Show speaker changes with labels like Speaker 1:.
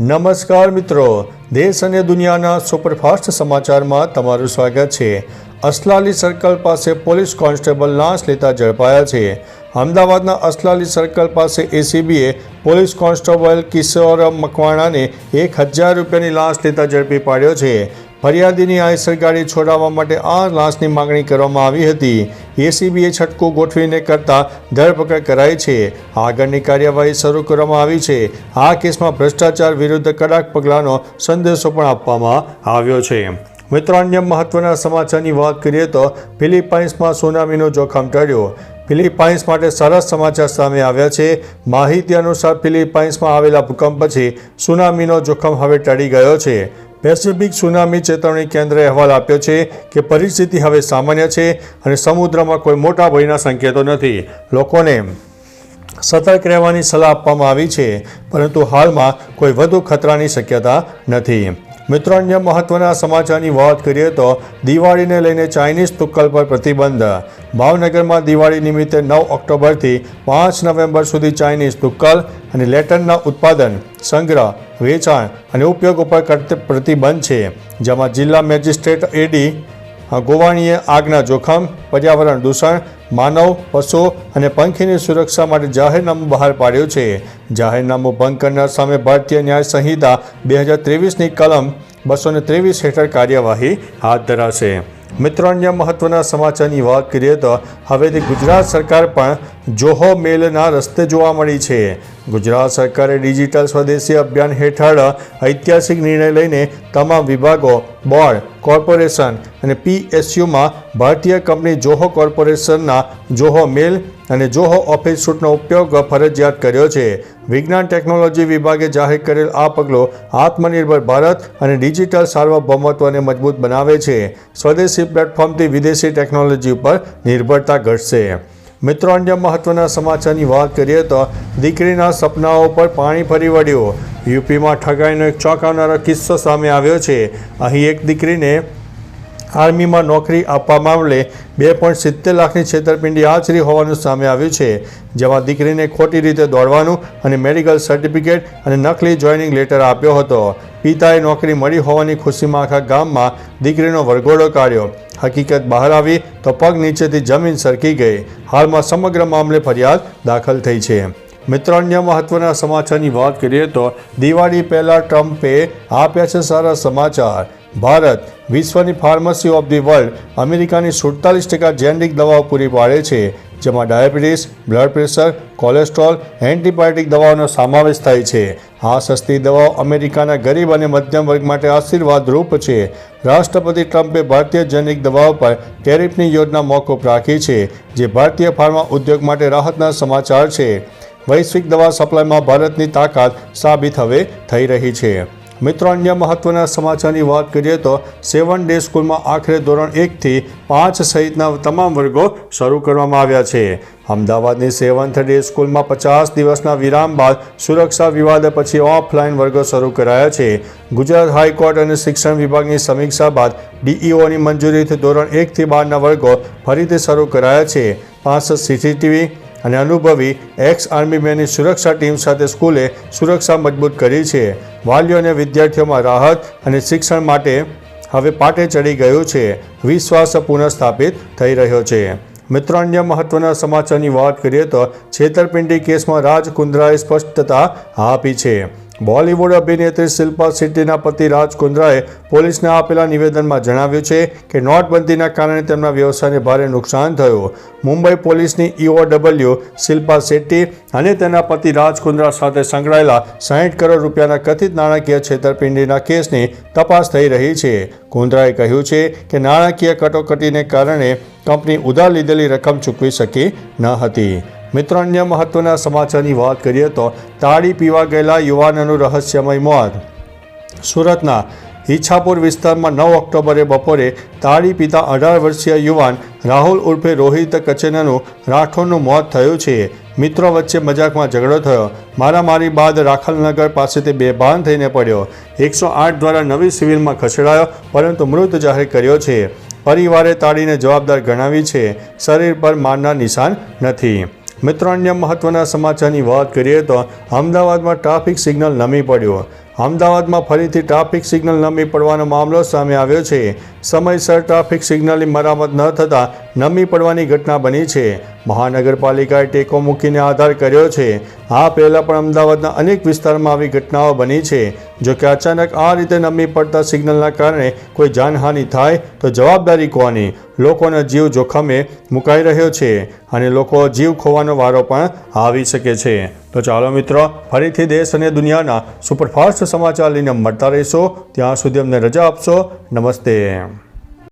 Speaker 1: નમસ્કાર મિત્રો, દેશ અને દુનિયાના સુપરફાસ્ટ સમાચારમાં તમારું સ્વાગત છે। અસલાલી સર્કલ પાસે પોલીસ કોન્સ્ટેબલ લાંચ લેતા ઝડપાયા છે। અમદાવાદના અસલાલી સર્કલ પાસે એસીબીએ પોલીસ કોન્સ્ટેબલ કિશોર મકવાણાને 1000 રૂપિયાની લાંચ લેતા ઝડપી પાડ્યો છે। ફરિયાદીની આઈસર ગાડી છોડાવવા માટે આ લાંચની માંગણી કરવામાં આવી હતી। એસીબીએ છટકું ગોઠવીને કરતા ધરપકડ કરાઈ છે। આગળની કાર્યવાહી શરૂ કરવામાં આવી છે। આ કેસમાં ભ્રષ્ટાચાર વિરુદ્ધ કડક પગલાંનો સંદેશો પણ આપવામાં આવ્યો છે। મિત્રો, અન્ય મહત્વના સમાચારની વાત કરીએ તો ફિલિપાઇન્સમાં સુનામીનું જોખમ ટળ્યું। ફિલિપાઇન્સ માટે સરસ સમાચાર સામે આવ્યા છે। માહિતી અનુસાર ફિલિપાઇન્સમાં આવેલા ભૂકંપ પછી સુનામીનો જોખમ હવે ટળી ગયો છે। પેસિફિક સુનામી ચેતવણી કેન્દ્રએ અહેવાલ આપ્યો છે કે પરિસ્થિતિ હવે સામાન્ય છે અને સમુદ્રમાં કોઈ મોટા ભયના સંકેતો નથી। લોકોને સતર્ક રહેવાની સલાહ આપવામાં આવી છે, પરંતુ હાલમાં કોઈ વધુ ખતરાની શક્યતા નથી। મિત્રો, અન્ય મહત્વના સમાચારની વાત કરીએ તો દિવાળીને લઈને ચાઇનીઝ તુક્કલ પર પ્રતિબંધ। ભાવનગરમાં દિવાળી નિમિત્તે 9 ઓક્ટોબરથી 5 નવેમ્બર સુધી ચાઇનીઝ તુક્કલ અને લેટરના ઉત્પાદન, સંગ્રહ, વેચાણ અને ઉપયોગ ઉપર પ્રતિબંધ છે, જેમાં જિલ્લા મેજિસ્ટ્રેટ એડી ગોવાણીએ આગના જોખમ, પર્યાવરણ દૂષણ, માનવ, પશુ અને પંખીની સુરક્ષા માટે જાહેરનામું બહાર પાડ્યું છે। જાહેરનામું ભંગ કરનાર સામે ભારતીય ન્યાય સંહિતા 2023ની કલમ 223 હેઠળ કાર્યવાહી હાથ ધરાશે। મિત્રો, અન્ય મહત્વના સમાચારની વાત કરીએ તો હવેથી ગુજરાત સરકાર પણ જોહો મેલના રસ્તે જોવા મળી છે। ગુજરાત સરકારે ડિજિટલ સ્વદેશી અભિયાન હેઠળ ઐતિહાસિક નિર્ણય લઈને તમામ વિભાગો, બોર્ડ, કોર્પોરેશન અને પીએસયુમાં ભારતીય કંપની જોહો કોર્પોરેશનના જોહો મેલ અને જોહો ઓફિસ સૂટનો ઉપયોગ ફરજિયાત કર્યો છે। વિજ્ઞાન ટેકનોલોજી વિભાગે જાહેર કરેલ આ પગલું આત્મનિર્ભર ભારત અને ડિજિટલ સાર્વભૌમત્વને મજબૂત બનાવે છે। સ્વદેશી પ્લેટફોર્મથી વિદેશી ટેકનોલોજી ઉપર નિર્ભરતા ઘટશે। મિત્રો, અન્ય મહત્વના સમાચારની વાત કરીએ તો દીકરીના સપનાઓ પર પાણી ફરી વળ્યું। યુપીમાં ઠગાઈનો એક ચોંકાવનારો કિસ્સો સામે આવ્યો છે। અહીં એક દીકરીને આર્મીમાં નોકરી આપવા મામલે 2.70 લાખની છેતરપિંડી આચરી હોવાનું સામે આવ્યું છે, જેમાં દીકરીને ખોટી રીતે દોડવાનું અને મેડિકલ સર્ટિફિકેટ અને નકલી જોઈનિંગ લેટર આપ્યો હતો। પિતાએ નોકરી મળી હોવાની ખુશીમાં આખા ગામમાં દીકરીનો વરઘોડો કાઢ્યો। હકીકત બહાર આવી તો પગ નીચેથી જમીન સરકી ગઈ। હાલમાં સમગ્ર મામલે ફરિયાદ દાખલ થઈ છે। મિત્રો, અન્ય મહત્વના સમાચારની વાત કરીએ તો દિવાળી પહેલાં ટ્રમ્પે આપ્યા છે સારા સમાચાર। ભારત વિશ્વની ફાર્મસી ઓફ ધી વર્લ્ડ અમેરિકાની 47% જેનરિક દવાઓ પૂરી પાડે છે, જેમાં diabetes, blood pressure, cholesterol, antibiotic દવાઓનો સમાવેશ થાય છે। આ સસ્તી દવાઓ અમેરિકાના ગરીબ અને મધ્યમ વર્ગ માટે આશીર્વાદરૂપ છે। રાષ્ટ્રપતિ ટ્રમ્પે ભારતીય જેનરિક દવાઓ પર ટેરિફની યોજના મોકૂફ રાખી છે, જે ભારતીય ફાર્મા ઉદ્યોગ માટે રાહતના સમાચાર છે। વૈશ્વિક દવા સપ્લાયમાં ભારતની તાકાત સાબિત હવે થઈ રહી છે। મિત્રો, અન્ય મહત્વના સમાચારની વાત કરીએ તો 7 ડે સ્કૂલમાં આખરે ધોરણ 1 થી 5 સહિતના તમામ વર્ગો શરૂ કરવામાં આવ્યા છે। અમદાવાદની 7th ડે સ્કૂલમાં 50 દિવસના વિરામ બાદ સુરક્ષા વિવાદ પછી ઓફલાઈન વર્ગો શરૂ કરાયા છે। ગુજરાત હાઈકોર્ટ અને શિક્ષણ વિભાગની સમીક્ષા બાદ ડીઈઓની મંજૂરીથી ધોરણ 1 થી 12ના વર્ગો ફરીથી શરૂ કરાયા છે। 5 સીસીટીવી અને અનુભવી એક્સ આર્મીમેનની સુરક્ષા ટીમ સાથે સ્કૂલે સુરક્ષા મજબૂત કરી છે। વાલીઓ અને વિદ્યાર્થીઓમાં રાહત અને શિક્ષણ માટે હવે પાટે ચડી ગયું છે। વિશ્વાસ પુનઃસ્થાપિત થઈ રહ્યો છે। મિત્રો, અન્ય મહત્વના સમાચારની વાત કરીએ તો છેતરપિંડી કેસમાં રાજ કુંદ્રાએ સ્પષ્ટતા આપી છે। બોલિવૂડ અભિનેત્રી શિલ્પા શેટ્ટીના પતિ રાજ કુંદ્રાએ પોલીસને આપેલા નિવેદનમાં જણાવ્યું છે કે નોટબંધીના કારણે તેમના વ્યવસાયને ભારે નુકસાન થયું। મુંબઈ પોલીસની EOW શિલ્પા શેટ્ટી અને તેના પતિ રાજ કુંદ્રા સાથે સંકળાયેલા 60 કરોડ રૂપિયાના કથિત નાણાકીય છેતરપિંડીના કેસની તપાસ થઈ રહી છે। કુંદ્રાએ કહ્યું છે કે નાણાકીય કટોકટીને કારણે કંપની ઉધાર લીધેલી રકમ ચૂકવી શકી ન હતી। મિત્રો, અન્ય મહત્વના સમાચારની વાત કરીએ તો તાળી પીવા ગયેલા યુવાનનું રહસ્યમય મોત। સુરતના ઈચ્છાપુર વિસ્તારમાં 9 ઓક્ટોબરે બપોરે તાળી પીતા 18 વર્ષીય યુવાન રાહુલ ઉર્ફે રોહિત કચેનાનું રાઠોડનું મોત થયું છે। મિત્રો વચ્ચે મજાકમાં ઝઘડો થયો। મારામારી બાદ રાખલનગર પાસેથી બેભાન થઈને પડ્યો। 108 દ્વારા નવી સિવિલમાં ખસેડાયો, પરંતુ મૃત જાહેર કર્યો છે। પરિવારે તાળીને જવાબદાર ગણાવી છે। શરીર પર મારના નિશાન નથી। મિત્રો, અન્ય મહત્વના સમાચારની વાત કરીએ તો અમદાવાદમાં ટ્રાફિક સિગ્નલ નમી પડ્યો। અમદાવાદમાં ફરીથી ટ્રાફિક સિગ્નલ નમી પડવાનો મામલો સામે આવ્યો છે. સમયસર ટ્રાફિક સિગ્નલની મરામત ન થતાં નમી પડવાની ઘટના બની છે. મહાનગરપાલિકાએ ટેકો મૂકીને આધાર કર્યો છે. આ પહેલાં પણ અમદાવાદના અનેક વિસ્તારમાં આવી ઘટનાઓ બની છે. જો કે અચાનક આ રીતે નમી પડતા સિગ્નલના કારણે કોઈ જાનહાનિ થાય તો જવાબદારી કોની? લોકોનો જીવ જોખમે મુકાઈ રહ્યો છે અને લોકો જીવ ખોવાનો વારો પણ આવી શકે છે. તો ચાલો મિત્રો, ફરીથી દેશ અને દુનિયાના સુપરફાસ્ટ સમાચાર લઈને મળતા રહીશો. ત્યાં સુધી અમને રજા આપશો. નમસ્તે.